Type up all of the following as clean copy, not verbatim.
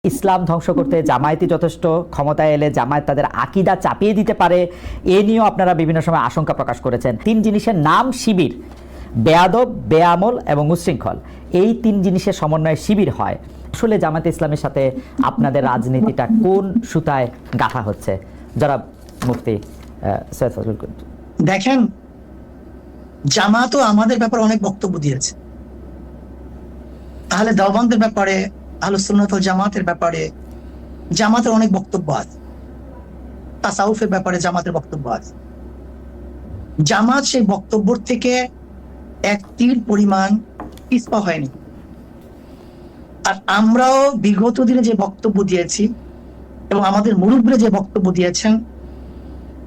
ইসলাম ধ্বংস করতে জামায়াতই যথেষ্ট, ক্ষমতায় এলে জামায়াত তাদের আকীদা চাপিয়ে দিতে পারে, এ নিয়েও আপনারা বিভিন্ন সময় আশঙ্কা প্রকাশ করেছেন। তিন জিনিসের নাম শিবির: বেয়াদব, বেআমল এবং উচ্ছৃঙ্খল। এই তিন জিনিসের সমন্বয়ে শিবির হয়। আসলে জামায়াতে ইসলামের সাথে আপনাদের রাজনীতিটা কোন সুতায় গাঁথা হচ্ছে? যারা মুফতি সৈয়দ ফজলুল করিম। দেখেন, জামাতও আমাদের ব্যাপারে অনেক বক্তব্য দিয়েছে। তাহলে দেওবন্দের ব্যাপারে, আহলুস সুন্নাত ওয়াল জামাতের ব্যাপারে জামাতের অনেক বক্তব্য আছে। তাসাউফের ব্যাপারে জামাতের বক্তব্য আছে। জামাত সেই বক্তব্য থেকে এক তীর পরিমাণ পিছপা হয়নি। আর আমরাও বিগত দিনে যে বক্তব্য দিয়েছি এবং আমাদের মুরব্বীরা যে বক্তব্য দিয়েছেন,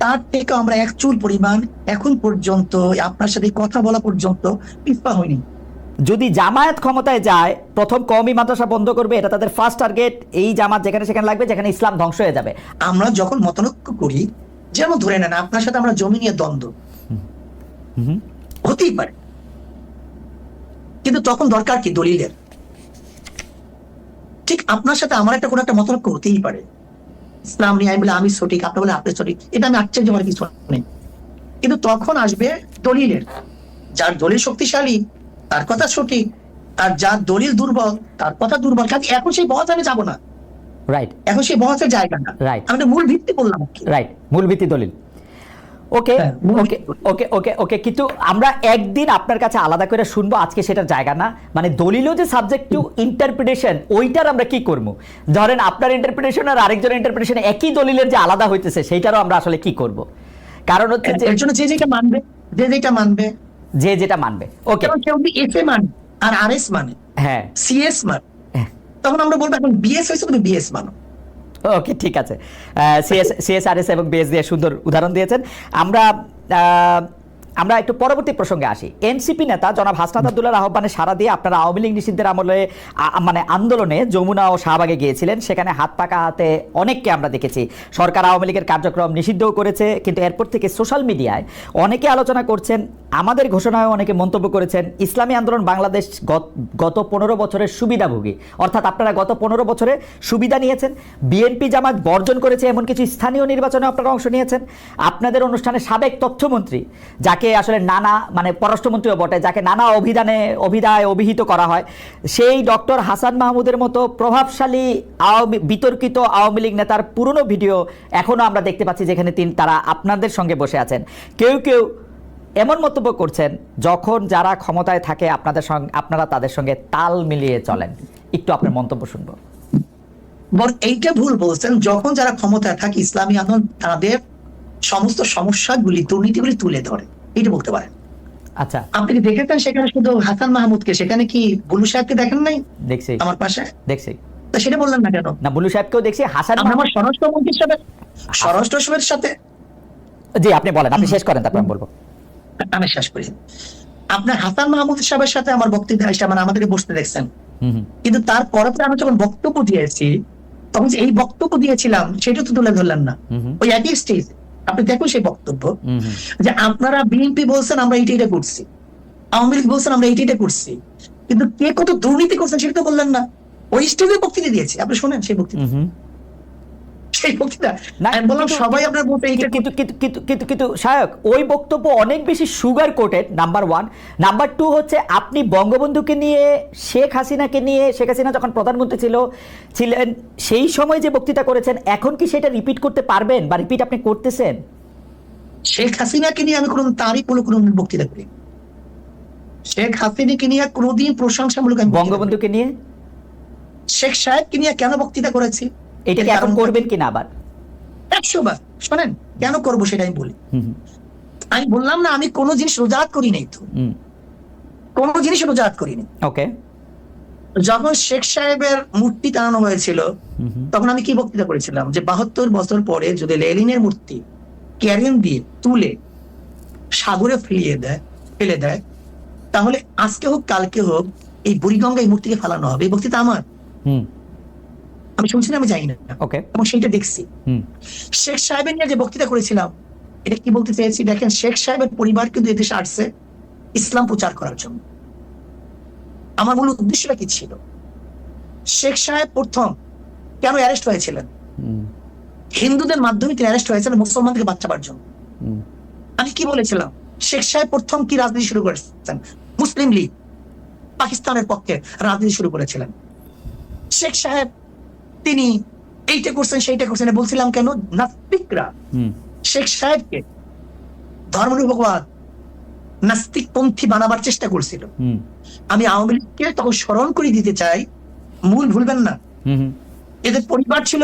তার থেকে আমরা এক চুল পরিমাণ এখন পর্যন্ত আপনার সাথে কথা বলা পর্যন্ত পিছপা হয়নি। যদি জামায়াত ক্ষমতায় যায়, প্রথম কওমি মাদ্রাসা বন্ধ করবে, এটা তাদের ফার্স্ট টার্গেট। এই জামাত যেখানে সেখানে লাগবে, যেখানে ইসলাম ধ্বংস হয়ে যাবে। আমরা যখন মতানৈক্য করি, যেমন ধরে নেন আপনার সাথে আমরা জমি নিয়ে দ্বন্দ্ব হতেই পারে, কিন্তু তখন দরকার কি দলিলের। ঠিক আপনার সাথে আমার একটা কোনো একটা মতানৈক্য হতেই পারে, ইসলাম নিয়ে আমি বলে আমি সঠিক, আপনি বলে আপনি সঠিক, এটা আমি আশ্চর্য আমার কিছু নেই। কিন্তু তখন আসবে দলিলের। যার দলিল শক্তিশালী তার কথা সঠিক, আর যার দলিল দুর্বল তার কথা দুর্বল। কাজে এখন সেই বহস আমি যাবো না। রাইট, এখন সেই বহসের জায়গা না। রাইট, আমি মূল ভিত্তি বললাম। রাইট, মূল ভিত্তি দলিল। ওকে ওকে ওকে ওকে ওকে কিন্তু আমরা একদিন আপনার কাছে আলাদা করে শুনবো, আজকে সেটার জায়গা না। মানে দলিলও যে সাবজেক্ট টু ইন্টারপ্রিটেশন, ওইটার আমরা কি করবো? ধরেন আপনার ইন্টারপ্রিটেশন আর আরেকজনের ইন্টারপ্রিটেশন একই দলিলের যে আলাদা হইতেছে, সেইটারও আমরা আসলে কি করব? কারণ হচ্ছে যে এর জন্য যে যেটা মানবে, যে যেটা মানবে, যে যেটা মানবে। ওকে, কেউ যদি এফ এ মানে আর আর এস মানে, হ্যাঁ, সিএস মানে, তখন আমরা বলবো এখন বিএস হয়েছে তুমি বিএস মানো। ওকে, ঠিক আছে। সিএসআরএস এবং বিএস দিয়ে সুন্দর উদাহরণ দিয়েছেন। আমরা একটু পরবর্তী প্রসঙ্গে আসি। এনসিপি নেতা জনাব হাসনাত আব্দুল্লাহর আহ্বানে সাড়া দিয়ে আপনারা আওয়ামী লীগ নিষিদ্ধের আমলে মানে আন্দোলনে যমুনা ও শাহবাগে গিয়েছিলেন। সেখানে হাত পাকা হাতে অনেককে আমরা দেখেছি। সরকার আওয়ামী লীগের কার্যক্রম নিষিদ্ধও করেছে, কিন্তু এরপর থেকে সোশ্যাল মিডিয়ায় অনেকে আলোচনা করছেন, আমাদের ঘোষণায় অনেকে মন্তব্য করেছেন, ইসলামী আন্দোলন বাংলাদেশ গত 15 বছরের সুবিধাভোগী, অর্থাৎ আপনারা গত 15 বছরে সুবিধা নিয়েছেন। বিএনপি জামাত বর্জন করেছে এমন কিছু স্থানীয় নির্বাচনে আপনারা অংশ নিয়েছেন। আপনাদের অনুষ্ঠানে সাবেক তথ্যমন্ত্রী, যাকে আসলে নানা মানে পররাষ্ট্রমন্ত্রীও বটে, যাকে নানা অভিধায় অভিহিত করা হয়, সেই ডক্টর হাসান মাহমুদের মতো প্রভাবশালী বিতর্কিত আওয়ামী লীগ নেতার পুরনো ভিডিও এখনো আমরা দেখতে পাচ্ছি, যেখানে তারা আপনাদের সঙ্গে বসে আছেন। কেউ কেউ এমন মন্তব্য করছেন, যখন যারা ক্ষমতায় থাকে আপনারা তাদের সঙ্গে তাল মিলিয়ে চলেন। একটু আপনার মন্তব্য শুনবো। এইটা ভুল বলছেন। যখন যারা ক্ষমতায় থাকে, ইসলামী আন্দোলন তাদের সমস্ত সমস্যাগুলি, দুর্নীতিগুলি তুলে ধরে, এটা বলতে পারেন। আচ্ছা, আপনি কি দেখেছেন সেখানে শুধু হাসান মাহমুদকে, সেখানে কি বুলু সাহেবকে দেখেন নাই? দেখছি, আমার পাশে দেখছি। তা সেটা বললেন না কেন? না, বুলু সাহেবকেও দেখছি, হাসান আমার স্বরাষ্ট্রমন্ত্রীর সাথে, স্বরাষ্ট্রের সাথে। জি, আপনি বলেন, আপনি শেষ করেন, তারপর আমি বলবো। আমি শেষ করি। আপনার হাসান মাহমুদ সাহেবের সাথে আমার বক্তৃতা এসে মানে আমাদেরকে বসতে দেখছেন, কিন্তু তারপরে আমি যখন বক্তব্য দিয়েছি, তখন যে এই বক্তব্য দিয়েছিলাম সেটা তো তুলে ধরলেন না। ওই একই স্টেজ আপনি দেখুন সেই বক্তব্য, যে আপনারা বিএনপি বলছেন আমরা এইটা করছি, আওয়ামী লীগ বলছেন আমরা এইটা করছি, কিন্তু কে কত দুর্নীতি করছেন সেটা তো বললেন না। ওই স্টেজে বক্তৃতা দিয়েছি, আপনি শোনেন সেই বক্তৃতা। কিন্তু শায়ক, ওই বক্তব্য অনেক বেশি সুগার কোটেড, নাম্বার 1। নাম্বার 2 হচ্ছে, আপনি বঙ্গবন্ধুকে নিয়ে, শেখ হাসিনাকে নিয়ে, শেখ হাসিনা যখন প্রধানমন্ত্রী ছিলেন সেই সময় যে বক্তৃতা করেছেন, এখন কি সেটা রিপিট করতে পারবেন, বা রিপিট আপনি করতেছেন? শেখ হাসিনাকে নিয়ে আমি কোনো তারিফ বলে কোনো বক্তৃতা করি। শেখ হাসিনাকে নিয়ে কোনোদিন প্রশংসামূলক। বঙ্গবন্ধুকে নিয়ে, শেখ সাহেবকে নিয়ে কেন বক্তৃতা করেছি, এটা কি এখন করবেন কিনা আবার? 100 বার শোনেন, কেন করবো সেটা আমি বলি। আমি বললাম না আমি কোনো জিনিস রোজাত করি নাই, তো কোনো জিনিস রোজাত করিনি। ওকে, যখন শেখ সাহেবের মূর্তি টানানো হয়েছিল, তখন আমি কি বক্তৃতা করেছিলাম, যে 72 বছর পরে যদি লেনিনের মূর্তি ক্যারেন দিয়ে তুলে সাগরে ফেলে দেয়, তাহলে আজকে হোক কালকে হোক এই বুড়িগঙ্গা এই মূর্তিকে ফেলানো হবে। এই বক্তৃতা আমার, আমি শুনছি না, আমি জানি না, এবং সেইটা দেখছি। শেখ সাহেবের নিয়ে যে বক্তৃতা করেছিলাম, এটা কি বলতে চেয়েছি দেখেন, শেখ সাহেবের পরিবার কিন্তু এদেশে আসছে ইসলাম প্রচার করার জন্য। আমার মূল উদ্দেশ্যটা কি ছিল? শেখ সাহেব প্রথম কেন অ্যারেস্ট হয়েছিলেন? হিন্দুদের মাধ্যমে তিনি অ্যারেস্ট হয়েছিলেন মুসলমানকে বাঁচাবার জন্য। আমি কি বলেছিলাম? শেখ সাহেব প্রথম কি রাজনীতি শুরু করেছেন? মুসলিম লীগ, পাকিস্তানের পক্ষে রাজনীতি শুরু করেছিলেন শেখ সাহেব। তিনি এইটা করছেন সেইটা করছেন বলছিলাম কেন? নাস্তিকরা শেখ সাহেবকে ধর্মনিরপেক্ষবাদ নাস্তিকপন্থী বানাবার চেষ্টা করছিল। আমি আওয়ামী লীগকে তখন স্মরণ করে দিতে চাই, মূল ভুলবেন না, এদের পরিবার ছিল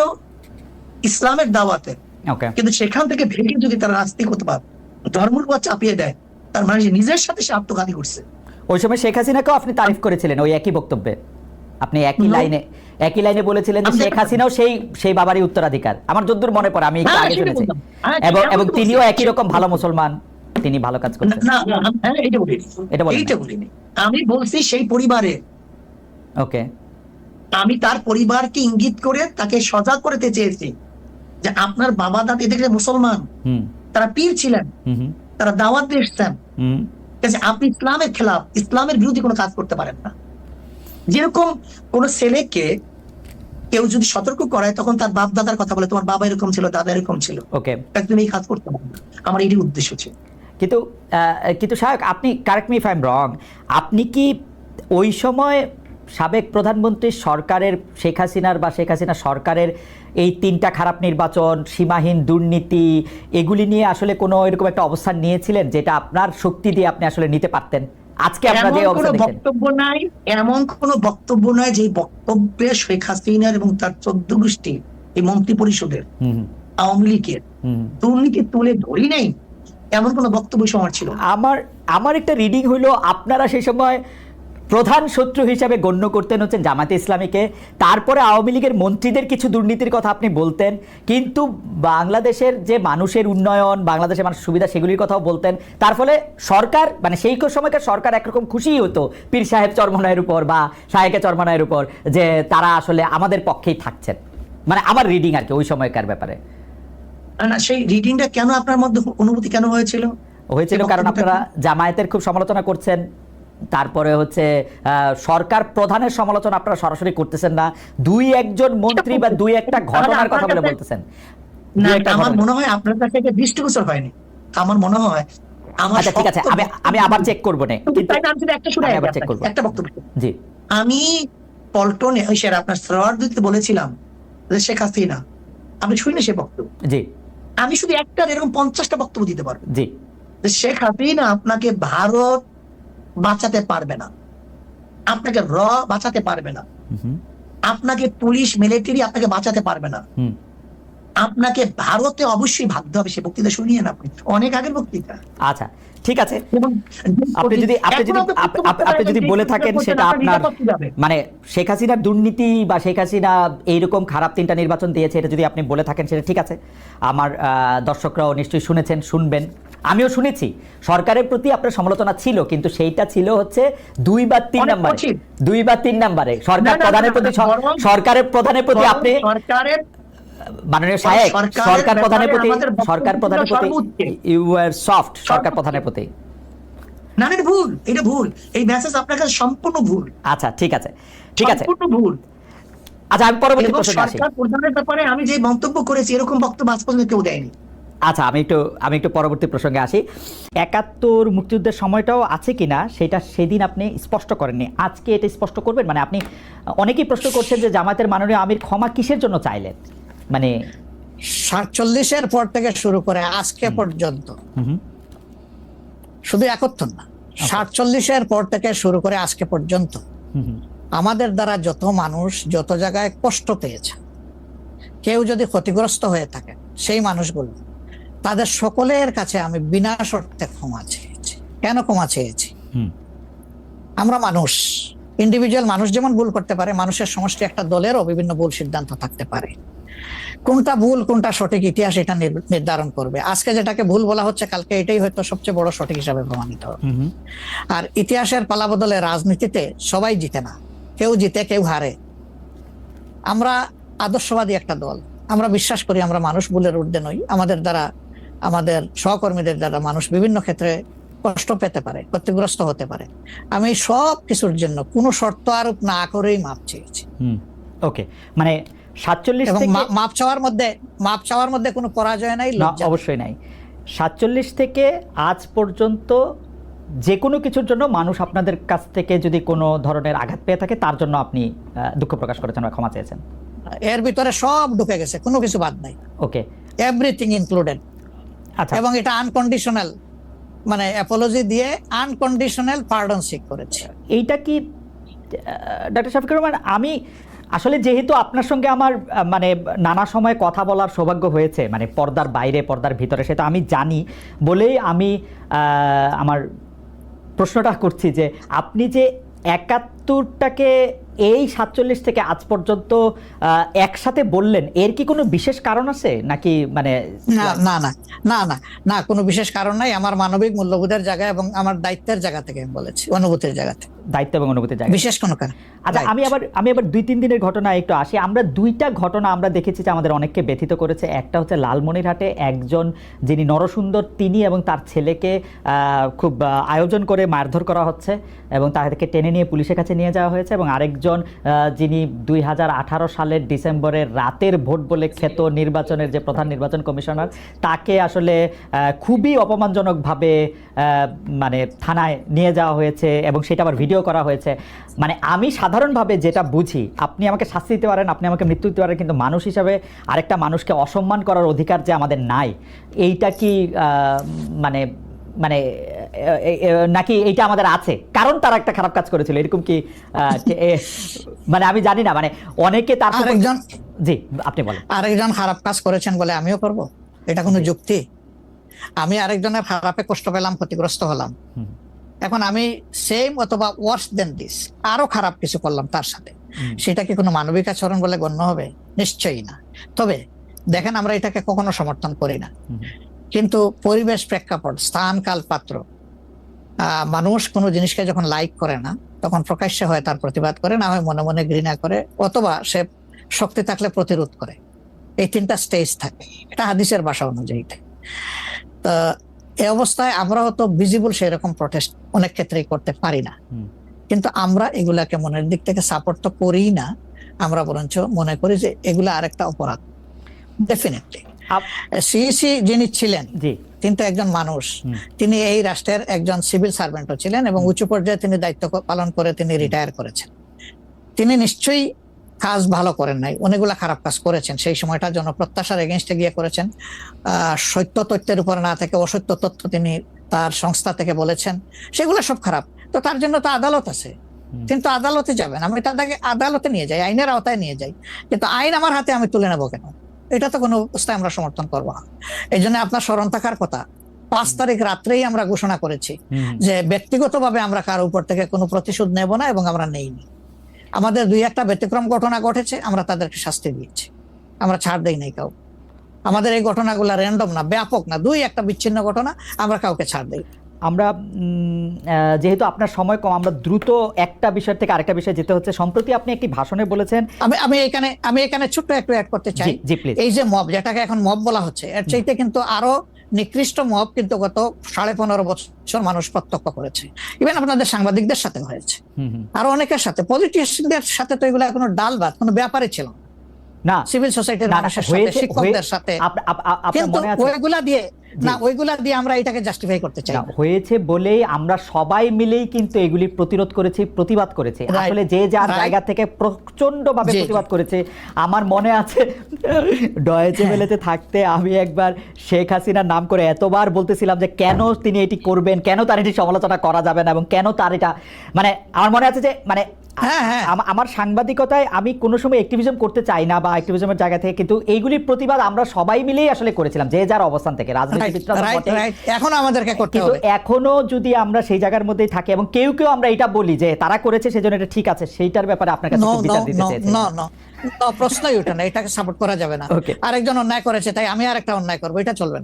ইসলামের দাওয়াতে, কিন্তু সেখান থেকে ভেঙে যদি তারা নাস্তিকতাবাদ ধর্মনিরপেক্ষতা চাপিয়ে দেয়, তার মানে নিজের সাথে সে আত্মঘাতী করছে। ওই সময় শেখ হাসিনাকেও আপনি তারিফ করেছিলেন ওই একই বক্তব্যে। আপনি একই লাইনে বলেছিলেন যে শেখ হাসিনাও সেই বাবারই উত্তরাধিকার। আমার যতদূর মনে পড়ে, আমি একটু আগে শুনেছি, এবং তিনিও একই রকম ভালো মুসলমান, তিনি ভালো কাজ করছেন। এইটা বলিনি, আমি বলছি সেই পরিবারে। ওকে, আমি তার পরিবারকে ইঙ্গিত করে তাকে সজাগ করতে চেয়েছি যে আপনার বাবা দাদি দেখলে মুসলমান, তারা পীর ছিলেন, তারা দাওয়াত দিয়ে এসছেন, আপনি ইসলামের খেলাফ, ইসলামের বিরোধী কোনো কাজ করতে পারেন না। যেরকম কোন ছেলেকে কেউ যদি সতর্ক করায় তখন তার বাপ দাদার কথা বলে, তোমার বাবা এরকম ছিল, দাদা এরকম ছিল, ওকে, তুমি এই কাজ করতে পারো না। আমার এটাই উদ্দেশ্য ছিল। কিন্তু সাহেব, আপনি correct me if I am রং, আপনি কি ওই সময় সাবেক প্রধানমন্ত্রী সরকারের, শেখ হাসিনার বা শেখ হাসিনা সরকারের এই 3টা খারাপ নির্বাচন, সীমাহীন দুর্নীতি, এগুলি নিয়ে আসলে কোনো এরকম একটা অবস্থান নিয়েছিলেন যেটা আপনার শক্তি দিয়ে আপনি আসলে নিতে পারতেন? আজকে আপনারা যে অবস্থা দেখেন, বক্তব্য নাই, এমন কোন বক্তব্য নাই যে বক্তব্যে শেখ হাসিনার এবং তার 14 গোষ্ঠী এই মন্ত্রী পরিষদের আওয়ামী লীগের দুর্নীতি তুলে ধরি নাই, এমন কোন বক্তব্য সময় ছিল। আমার একটা রিডিং হইলো আপনারা সেই সময় প্রধান শত্রু হিসাবে গণ্য করতেন হচ্ছেন জামায়াতে ইসলামীকে, তারপরে আওয়ামী লীগের মন্ত্রীদের কিছু দুর্নীতির কথা আপনি বলতেন, কিন্তু বাংলাদেশের যে মানুষের উন্নয়ন, বাংলাদেশের মানুষের সুবিধা, সেগুলির কথাও বলতেন। তার ফলে সরকার, মানে সেই সময়কার সরকার একরকম খুশিই হতো পীর সাহেব চরমনায়ের উপর বা শায়েকে চরমনায়ের উপর, যে তারা আসলে আমাদের পক্ষেই থাকছেন। মানে আমার রিডিং আর কি ওই সময়কার ব্যাপারে। না, সেই রিডিংটা কেন আপনার মধ্যে অনুভূতি কেন হয়েছিল? কারণ আপনারা জামায়াতের খুব সমালোচনা করছেন, তারপরে হচ্ছে সরকার প্রধানের সমালোচনা আপনারা সরাসরি করতেছেন না, 2-1 মন্ত্রী বা 2-1টা ঘটনার কথা বলে বলতেছেন। আমার মনে হয় আপনার কাছে একটা দৃষ্টিগোচর হয়নি। আমার মনে হয় আচ্ছা ঠিক আছে, আমি আবার চেক করব না, কিন্তু একটা চেক করব। একটা বক্তব্য, জি, আমি পল্টনে ওই স্যার আপনার সরোয়ার দিতে বলেছিলাম যে শেখ হাসিনা, আপনি শুনে সে বক্তব্য, জি, আমি শুধু একটা এরকম 50টা বক্তব্য দিতে পারবো, জি, যে শেখ হাসিনা আপনাকে ভারত বাঁচাতে পারবে না, আপনাকে বাঁচাতে পারবে না, আপনাকে পুলিশ মিলিটারি আপনাকে বাঁচাতে পারবে না, আপনাকে ভারতে অবশ্যই ভাবতে হবে। সে বক্তৃতা শুনিয়েন আপনি, অনেক আগের বক্তৃতা। আচ্ছা ঠিক আছে, আপনি যদি বলে থাকেন সেটা আপনার, মানে শেখ হাসিনার দুর্নীতি বা শেখ হাসিনা এইরকম খারাপ 3টা নির্বাচন দিয়েছে, এটা যদি আপনি বলে থাকেন সেটা ঠিক আছে। আমার দর্শকরাও নিশ্চয়ই শুনেছেন, শুনবেন, আমিও শুনেছি সরকারের প্রতি আপনার সমালোচনা ছিল, কিন্তু সেইটা ছিল হচ্ছে 2 বা 3 নাম্বারে সরকারের প্রতি আপনি মাননীয় সাহেব, সরকার প্রধানের প্রতি ইউ আর সফট, সরকার প্রধানের প্রতি। না, এটা ভুল, এটা ভুল, এই মেসেজ আপনার কাছে সম্পূর্ণ ভুল। আচ্ছা ঠিক আছে, সম্পূর্ণ ভুল। আচ্ছা, আমি পরবর্তী প্রশ্নে আসি। সরকার প্রধানের ব্যাপারে আমি যে মন্তব্য করেছি এরকম বক্তব্য আজ পর্যন্ত কেউ দেয়নি। আচ্ছা, আমি একটু পরবর্তী প্রসঙ্গে আসি। 71 মুক্তিযুদ্ধের সময়টাও আছে কিনা সেটা সেদিন আপনি স্পষ্ট করেননি, আজকে এটা স্পষ্ট করবেন? মানে আপনি, অনেকেই প্রশ্ন করছেন যে জামায়াতের মাননীয় আমির ক্ষমা কিসের জন্য চাইলেন, মানে 47-এর পর থেকে শুরু করে আজকে পর্যন্ত, শুধু 71 না, 47-এর পর থেকে শুরু করে আজকে পর্যন্ত আমাদের দ্বারা যত মানুষ যত জায়গায় কষ্ট পেয়েছে, কেউ যদি ক্ষতিগ্রস্ত হয়ে থাকে, সেই মানুষগুলো, তাদের সকলের কাছে আমি বিনা শর্তে ক্ষমা চেয়েছি। কেন ক্ষমা চেয়েছি? আমরা মানুষ, ইন্ডিভিজুয়াল মানুষ যেমন ভুল করতে পারে, মানুষের সমষ্টি একটা দলেরও বিভিন্ন ভুল সিদ্ধান্ত থাকতে পারে। কোনটা ভুল কোনটা সঠিক ইতিহাস এটা নির্ধারণ করবে। আজকে যেটাকে ভুল বলা হচ্ছে, কালকে এটাই হয়তো সবচেয়ে বড় সঠিক হিসাবে প্রমাণিত হবে। আর ইতিহাসের পালাবদলে রাজনীতিতে সবাই জিতে না, কেউ জিতে কেউ হারে। আমরা আদর্শবাদী একটা দল, আমরা বিশ্বাস করি আমরা মানুষ ভুলের ঊর্ধ্বে নই। আমাদের দ্বারা, আমাদের সহকর্মীদের দ্বারা মানুষ বিভিন্ন ক্ষেত্রে কষ্ট পেতে পারে, ক্ষতিগ্রস্ত হতে পারে। আমি সব কিছুর জন্য কোনো শর্ত আরোপ না করেই মাপ চেয়েছি। ওকে, মানে 47 এবং থেকে মাপ চাওয়ার মধ্যে কোনো পরাজয় নাই, না, লজ্জা নেই। অবশ্যই নাই। 47 থেকে আজ পর্যন্ত যে কোনো কিছুর জন্য মানুষ আপনাদের কাছ থেকে যদি কোনো ধরনের আঘাত পেয়ে থাকে তার জন্য আপনি দুঃখ প্রকাশ করেছেন বা ক্ষমা চেয়েছেন। এর ভিতরে সব ঢুকে গেছে, কোনো কিছু বাদ নাই, ওকে, এভরিথিং ইনক্লুডেড। আচ্ছা। এবং এটা আনকন্ডিশনাল, মানে অ্যাপোলজি দিয়ে আনকন্ডিশনাল পার্ডন সিক করেছে। এইটা কি ডক্টর শফিকুর রহমান, আমি আসলে যেহেতু আপনার সঙ্গে আমার মানে নানা সময় কথা বলার সৌভাগ্য হয়েছে, মানে পর্দার বাইরে পর্দার ভিতরে, সেটা আমি জানি বলেই আমি আমার প্রশ্নটা করছি যে আপনি যে 71টাকে এই 47 থেকে আজ পর্যন্ত একসাথে বললেন, এর কি কোনো বিশেষ কারণ আছে নাকি? মানে না না না না না না, কোনো বিশেষ কারণ নাই। আমার মানবিক মূল্যবোধের জায়গা এবং আমার দায়িত্বের জায়গা থেকে আমি বলেছি, অনুভূতির জায়গা থেকে, দায়িত্ব এবং অনুভূতির জায়গা, বিশেষ কোনো কারণ। আচ্ছা, আমি আবার 2-3 দিনের ঘটনা একটু আসি। আমরা 2টা ঘটনা আমরা দেখেছি যে আমাদের অনেককে ব্যথিত করেছে। একটা হচ্ছে লালমনিরহাটে একজন যিনি নরসুন্দর, তিনি এবং তার ছেলেকে খুব আয়োজন করে মারধর করা হচ্ছে এবং তাদেরকে টেনে নিয়ে পুলিশের কাছে নিয়ে যাওয়া হয়েছে। এবং আরেকজন যিনি 2018 সালের ডিসেম্বরের রাতের ভোট বলে খ্যাত নির্বাচনের যে প্রধান নির্বাচন কমিশনার, তাকে আসলে খুবই অপমানজনকভাবে মানে থানায় নিয়ে যাওয়া হয়েছে এবং সেটা আবার ভিডিও করা হয়েছে। মানে আমি সাধারণভাবে যেটা বুঝি, আপনি আমাকে শাস্তি দিতে পারেন, আপনি আমাকে মৃত্যু দিতে পারেন, কিন্তু মানুষ হিসাবে আরেকটা মানুষকে অসম্মান করার অধিকার যে আমাদের নাই, এইটা কি মানে মানে নাকি এইটা আমাদের আছে কারণ তারা একটা খারাপ কাজ করেছিল, এরকম কি? মানে আমি জানি না, মানে অনেকে তার আরেকজন, জি আপনি বলেন। আরেকজন খারাপ কাজ করেছেন বলে আমিও করব? এটা কোনো যুক্তি? আমি আরেকজনের খারাপে কষ্ট পেলাম, ক্ষতিগ্রস্ত হলাম, এখন আমি সেম অথবা ওয়ার্স দেন দিস আরো খারাপ কিছু করলাম তার সাথে, সেটা কি কোনো মানবিক আচরণ বলে গণ্য হবে? নিশ্চয়ই না। তবে দেখেন, আমরা এটাকে কখনো সমর্থন করি না, কিন্তু পরিবেশ, প্রেক্ষাপট, স্থান, কাল, পাত্র, মানুষ কোনো জিনিসকে যখন লাইক করে না তখন প্রকাশ্যে হয় তার প্রতিবাদ করে, না হয় মনে মনে ঘৃণা করে, অথবা সে শক্তি থাকলে প্রতিরোধ করে। এই 3টা স্টেজ থাকে, এটা হাদিসের ভাষা অনুযায়ী। তো এই অবস্থায় আমরা হয়তো ভিজিবল সেরকম প্রটেস্ট অনেক ক্ষেত্রেই করতে পারি না, কিন্তু আমরা এগুলাকে মনের দিক থেকে সাপোর্ট তো করি না, আমরা বরঞ্চ মনে করি যে এগুলা আরেকটা অপরাধ। ডেফিনেটলি সিইসি যিনি ছিলেন, তিনি তো একজন মানুষ, তিনি এই রাষ্ট্রের একজন সিভিল সার্ভেন্টও ছিলেন এবং উচ্চ পর্যায়ে তিনি দায়িত্ব পালন করে তিনি রিটায়ার করেছেন। তিনি নিশ্চয়ই কাজ ভালো করেন নাই, অনেকগুলা খারাপ কাজ করেছেন। সেই সময়টা জনপ্রত্যাশার এগেইনস্টে গিয়ে করেছেন, সত্য তথ্যের উপর না থেকে অসত্য তথ্য তিনি তার সংস্থা থেকে বলেছেন, সেগুলো সব খারাপ। তো তার জন্য তো আদালত আছে, কিন্তু আদালতে যাবেন, আমি তাদেরকে আদালতে নিয়ে যাই, আইনের আওতায় নিয়ে যাই, কিন্তু আইন আমার হাতে আমি তুলে নেবো কেন? এটা তো কোনো অবস্থায় আমরা সমর্থন করবো না। এই জন্য আপনার স্মরণ থাকার কথা, 5 তারিখ রাত্রেই আমরা ঘোষণা করেছি যে ব্যক্তিগতভাবে আমরা কারো উপর থেকে কোনো প্রতিশোধ নেব না, এবং আমরা নেইনি। আমাদের 2-1টা ব্যতিক্রম ঘটনা ঘটেছে, আমরা তাদেরকে শাস্তি দিয়েছি, আমরা ছাড় দেই নাই কাউ। আমাদের এই ঘটনাগুলো র্যান্ডম না, ব্যাপক না, 2-1টা বিচ্ছিন্ন ঘটনা, আমরা কাউকে ছাড় দেই। আমরা যেহেতু আপনার সময় কম, আমরা দ্রুত একটা বিষয় থেকে আরেকটা বিষয়ে যেতে হচ্ছে। সম্প্রতি আপনি একটি ভাষণে বলেছেন, আমি এখানে ছোট্ট একটু অ্যাড করতে চাই। এই যে মব, যেটাকে এখন মব বলা হচ্ছে, এর চাইতে কিন্তু আরো নিকৃষ্ট মব কিন্তু গত 15.5 বছর মানুষ প্রত্যক্ষ করেছে। ইভেন আপনাদের সাংবাদিকদের সাথে হয়েছে, আরো অনেকের সাথে, পলিটিশিয়ানদের সাথে তো এগুলো কোনো ডাল ভাত, কোনো ব্যাপারই ছিল না, সিভিল সোসাইটির মানুষের সাথে, শিক্ষকদের সাথে। কিন্তু ওইগুলা দিয়ে আমরা এটাকে জাস্টিফাই করতে চাই হয়েছে বলেই আমরা সবাই মিলেই কিন্তু এগুলি প্রতিরোধ করেছি, প্রতিবাদ করেছি, আসলে যে যার জায়গা থেকে প্রচন্ড ভাবে প্রতিবাদ করেছে। আমার মনে আছে ডয়েচে ভেলেতে থাকতে আমি একবার শেখ হাসিনার নাম করে এতবার বলতেছিলাম যে কেন তিনি এটি করবেন, কেন তার এটি সমালোচনা করা যাবে না, এবং কেন তার এটা, মানে আমার মনে আছে যে মানে আমার সাংবাদিকতায় আমি কোনো সময় অ্যাক্টিভিজম করতে চাই না বা অ্যাক্টিভিজমের জায়গা থেকে, কিন্তু এইগুলির প্রতিবাদ আমরা সবাই মিলেই আসলে করেছিলাম, যে যার অবস্থান থেকে। এখনো আমাদেরকে করতে হবে, এখনো যদি আমরা সেই জায়গার মধ্যেই থাকি এবং কেউ কেউ আমরা এটা বলি যে তারা করেছে সেজন্য এটা ঠিক আছে, সেইটার ব্যাপারে আপনার কাছে বিচার দিতে চাইছি। প্রশ্নই ওঠে না, এটাকে সাপোর্ট করা যাবে না। আরেকজন অন্যায় করেছে তাই আমি আরেকটা অন্যায় করবো, এটা চলবে না।